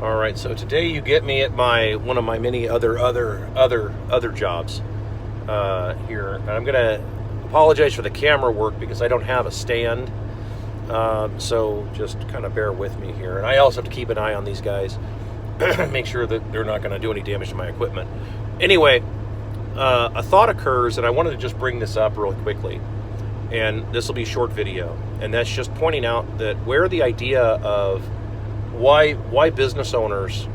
All right, so today you get me at one of my many other jobs here, and I'm gonna apologize for the camera work because I don't have a stand. So just kind of bear with me here, and I also have to keep an eye on these guys, make sure that they're not going to do any damage to my equipment. Anyway, a thought occurs, and I wanted to just bring this up real quickly, and this will be a short video, and that's just pointing out that where the idea of why business owners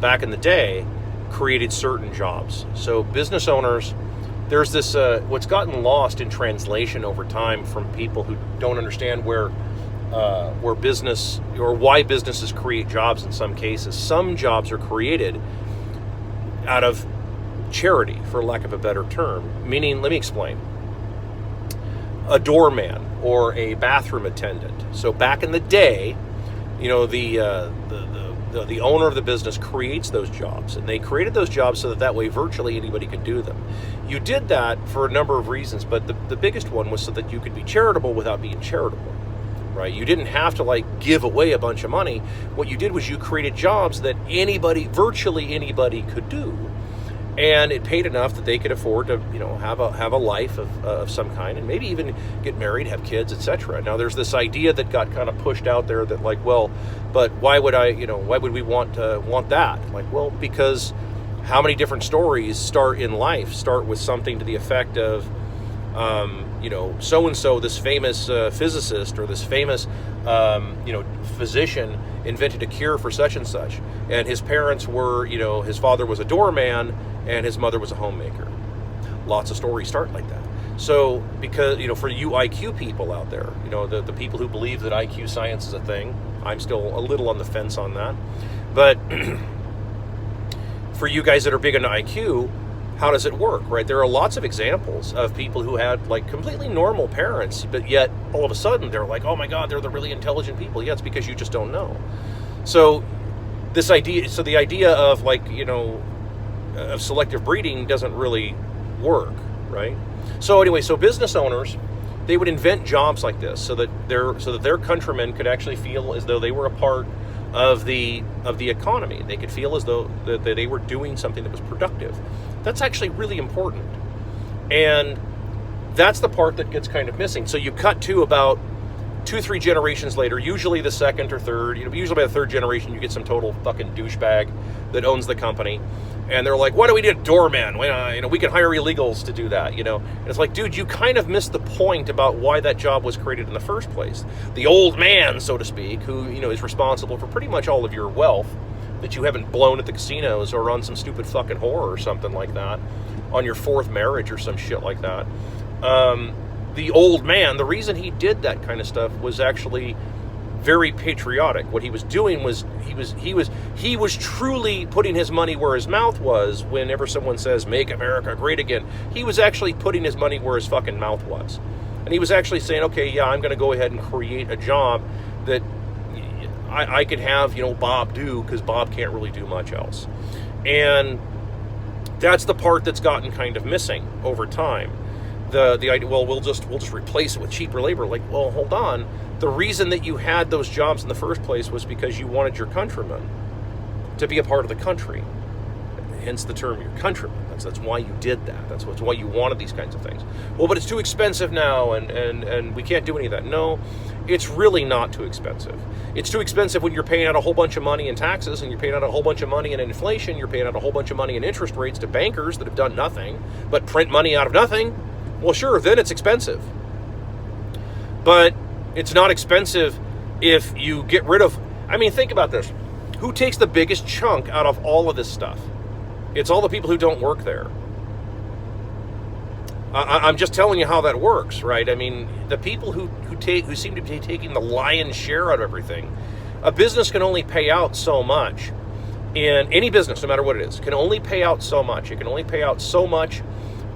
back in the day created certain jobs. So business owners, there's this what's gotten lost in translation over time from people who don't understand where business or why businesses create jobs. In some cases, some jobs are created out of charity, for lack of a better term. Meaning, let me explain. A doorman or a bathroom attendant. So back in the day, you know, the owner of the business creates those jobs, and they created those jobs so that way virtually anybody could do them. You did that for a number of reasons, but the biggest one was so that you could be charitable without being charitable, right? You didn't have to give away a bunch of money. What you did was you created jobs that virtually anybody could do. And it paid enough that they could afford to, have a life of some kind, and maybe even get married, have kids, etc. Now, there's this idea that got kind of pushed out there that, but why would we want that? Well, because how many different stories start with something to the effect of, so and so, this famous physicist or this famous, physician invented a cure for such and such, and his parents were, his father was a doorman and his mother was a homemaker. Lots of stories start like that. So, because, for you IQ people out there, the people who believe that IQ science is a thing, I'm still a little on the fence on that. But for you guys that are big into IQ, how does it work, right? There are lots of examples of people who had completely normal parents, but yet all of a sudden they're oh my God, they're the really intelligent people. Yeah, it's because you just don't know. So the idea of of selective breeding doesn't really work, right? So anyway, so business owners, they would invent jobs like this so that their countrymen could actually feel as though they were a part of the economy. They could feel as though that they were doing something that was productive. That's actually really important, and that's the part that gets kind of missing. So you cut to about 2-3 generations later, usually the second or third, usually by the third generation, you get some total fucking douchebag that owns the company. And they're like, why do we need a doorman? We can hire illegals to do that, And it's dude, you kind of missed the point about why that job was created in the first place. The old man, so to speak, who, is responsible for pretty much all of your wealth that you haven't blown at the casinos or on some stupid fucking whore or something like that, on your fourth marriage or some shit like that. The old man, the reason he did that kind of stuff was actually very patriotic. What he was doing was he was truly putting his money where his mouth was. Whenever someone says "Make America Great Again," he was actually putting his money where his fucking mouth was, and he was actually saying, "Okay, yeah, I'm going to go ahead and create a job that I could have Bob do, because Bob can't really do much else." And that's the part that's gotten kind of missing over time. The idea, well, we'll just replace it with cheaper labor. Well, hold on. The reason that you had those jobs in the first place was because you wanted your countrymen to be a part of the country. Hence the term your countrymen. That's why you did that. That's why you wanted these kinds of things. Well, but it's too expensive now, and we can't do any of that. No, it's really not too expensive. It's too expensive when you're paying out a whole bunch of money in taxes, and you're paying out a whole bunch of money in inflation. You're paying out a whole bunch of money in interest rates to bankers that have done nothing but print money out of nothing. Well, sure, then it's expensive. But it's not expensive if you get rid of... think about this. Who takes the biggest chunk out of all of this stuff? It's all the people who don't work there. I'm just telling you how that works, right? The people who seem to be taking the lion's share out of everything. A business can only pay out so much. In any business, no matter what it is, can only pay out so much. It can only pay out so much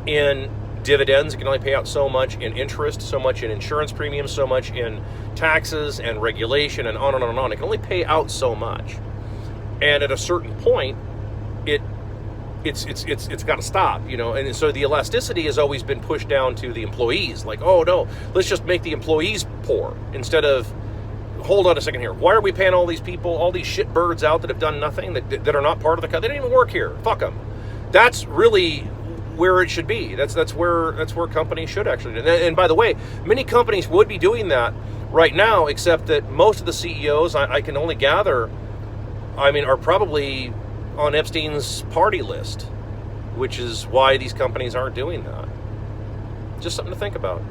in dividends. It can only pay out so much in interest, so much in insurance premiums, so much in taxes and regulation, and on and on and on. It can only pay out so much, and at a certain point, it's got to stop, And so the elasticity has always been pushed down to the employees. Oh no, let's just make the employees poor instead of hold on a second here. Why are we paying all these people, all these shit birds out that have done nothing, that are not part of the company? They didn't even work here. Fuck them. That's really where it should be. That's where companies should actually do. And by the way, many companies would be doing that right now, except that most of the CEOs, I can only gather, are probably on Epstein's party list, which is why these companies aren't doing that. Just something to think about.